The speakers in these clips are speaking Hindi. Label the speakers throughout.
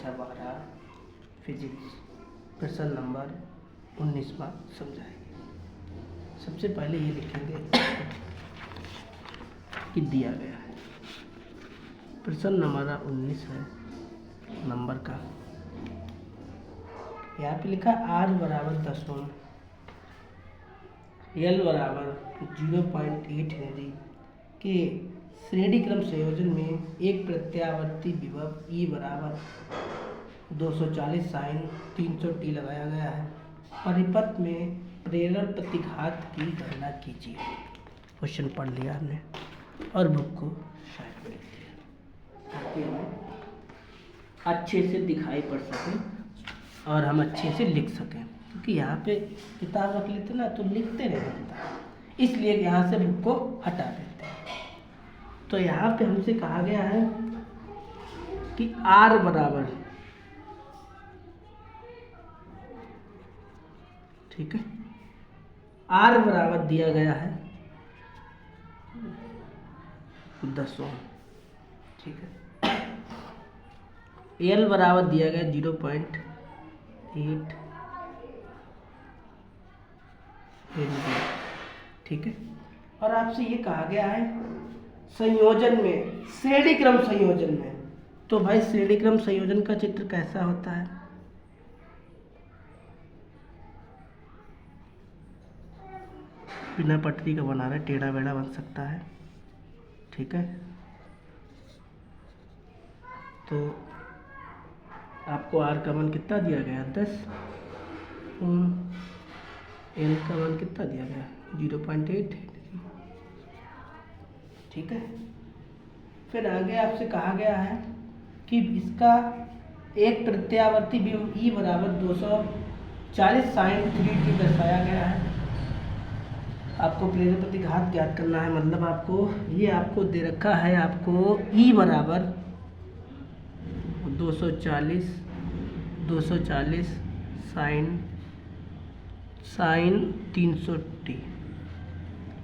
Speaker 1: कक्षा 12 फिजिक्स प्रश्न नंबर 19वां समझाएंगे। सबसे पहले ये लिखेंगे कि दिया गया है प्रश्न नंबर 19 है नंबर का। यहाँ पे लिखा R बराबर 10 ओम, L बराबर 0.8 हेनरी के श्रेणी क्रम संयोजन में एक प्रत्यावर्ती विभव E बराबर 240 साइन 300 t लगाया गया है। परिपथ में प्रेरण प्रतिघात की गणना कीजिए। क्वेश्चन पढ़ लिया हमने और बुक को साइड में लिख दिया ताकि हमें अच्छे से दिखाई पड़ सके और हम अच्छे से लिख सकें, क्योंकि यहाँ पे किताब रख लेते ना तो लिखते नहीं किताब, इसलिए यहाँ से बुक को हटा देते हैं। तो यहाँ पे हमसे कहा गया है कि R बराबर, ठीक है, R बराबर दिया गया है 10 ओम, ठीक है। L बराबर दिया गया 0.8 हेनरी, ठीक है। और आपसे ये कहा गया है संयोजन में, श्रेणी क्रम संयोजन में, तो भाई श्रेणी क्रम संयोजन का चित्र कैसा होता है? बिना पटरी का बना रहे, टेढ़ा बेढ़ा बन सकता है, ठीक है। तो आपको R का मान कितना दिया गया 10 ओम, L का मान कितना दिया गया 0.8, ठीक है। फिर आगे आपसे कहा गया है कि इसका एक प्रत्यावर्ती विभव E बराबर 240 साइन 3t दर्शाया गया है। आपको प्रेरण प्रतिघात ज्ञात करना है, मतलब आपको ये आपको दे रखा है, आपको E बराबर 240 साइन 300t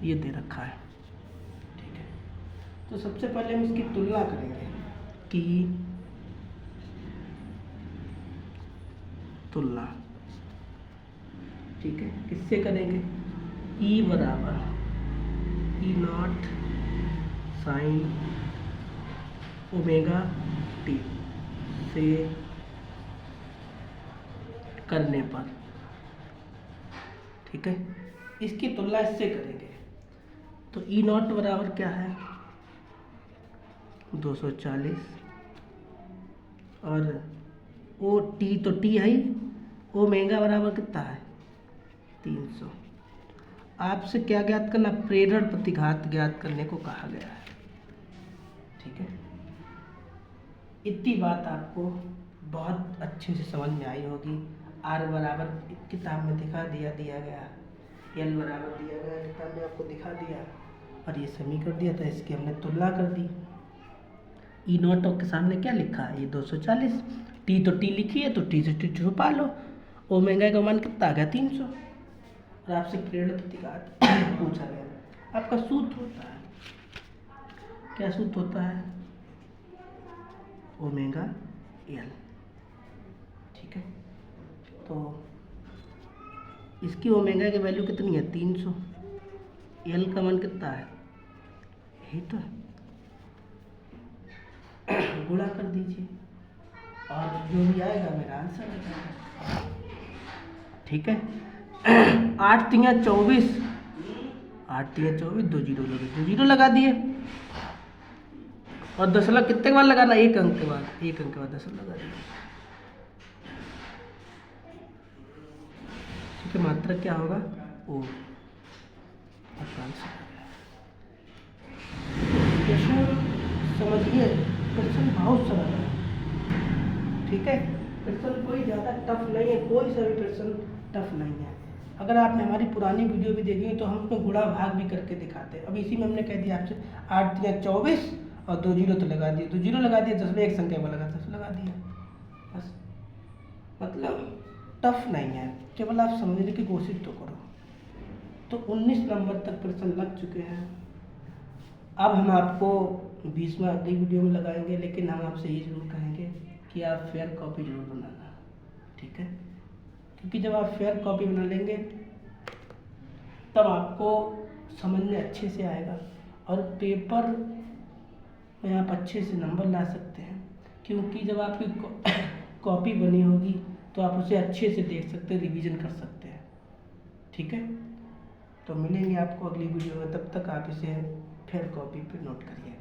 Speaker 1: ये दे रखा है, ठीक है। तो सबसे पहले हम इसकी तुलना करेंगे कि तुलना, ठीक है, किससे करेंगे? E बराबर E0 साइन ओमेगा t से करने पर, ठीक है। इसकी तुलना इससे करेंगे तो E0 बराबर क्या है 240 और ओ टी तो टी है ही, ओमेगा बराबर कितना है 300। आपसे क्या ज्ञात करना? प्रेरण प्रतिघात ज्ञात करने को कहा गया है, ठीक है। इतनी बात आपको बहुत अच्छे से समझ में आई होगी। R बराबर किताब में दिखा दिया गया, L बराबर दिया गया किताब में आपको दिखा दिया, और ये समीकरण दिया था, इसकी हमने तुलना कर दी। E0 के सामने क्या लिखा है? ये 240, T तो T लिखी है तो T से T छुपा लो, ओमेगा का मान कितना आ गया 300, और आपसे प्रेरण प्रतिघात पूछा गया। आपका सूत्र होता है, क्या सूत्र होता है? ओमेगा L, ठीक है। तो इसकी ओमेगा की वैल्यू कितनी है 300, L का मान कितना है, यही तो है, गुणा कर दीजिए और जो भी आएगा मेरा आंसर आ जाएगा, ठीक है। 8 3 24, 8 3 24, 2 जीरो लगे, 2 जीरो लगा दिए, और दशमलव कितने के बाद लगाना? एक अंक के बाद, एक अंक के बाद दशमलव लगा दिया, ठीक है। मात्रा क्या होगा ओ, समझिए प्रश्न बहुत सरल है, ठीक है। प्रश्न कोई ज़्यादा टफ नहीं है, कोई सा भी प्रश्न टफ नहीं है। अगर आपने हमारी पुरानी वीडियो भी देखी तो हम उसमें गुणा भाग भी करके दिखाते हैं। अब इसी में हमने कह दिया आपसे 8 3 24 और 2 जीरो तो लगा दिए, 2 जीरो लगा दिए, 10 में एक संख्या में लगा 10 लगा दिया, बस। मतलब टफ नहीं है, केवल आप समझने की कोशिश तो करो। तो 19 नंबर तक प्रश्न लग चुके हैं। अब हम आपको 20वां अगली वीडियो में लगाएंगे, लेकिन हम आपसे ये जरूर कहेंगे कि कि आप फेयर कॉपी जरूर बनाना, ठीक है। क्योंकि जब आप फेयर कॉपी बना लेंगे तब आपको समझ में अच्छे से आएगा और पेपर में आप अच्छे से नंबर ला सकते हैं। क्योंकि जब आपकी कॉपी बनी होगी तो आप उसे अच्छे से देख सकते हैं, रिवीजन कर सकते हैं, ठीक है। तो मिलेंगे आपको अगली वीडियो में, तब तक आप इसे फेयर कॉपी पे नोट करिए।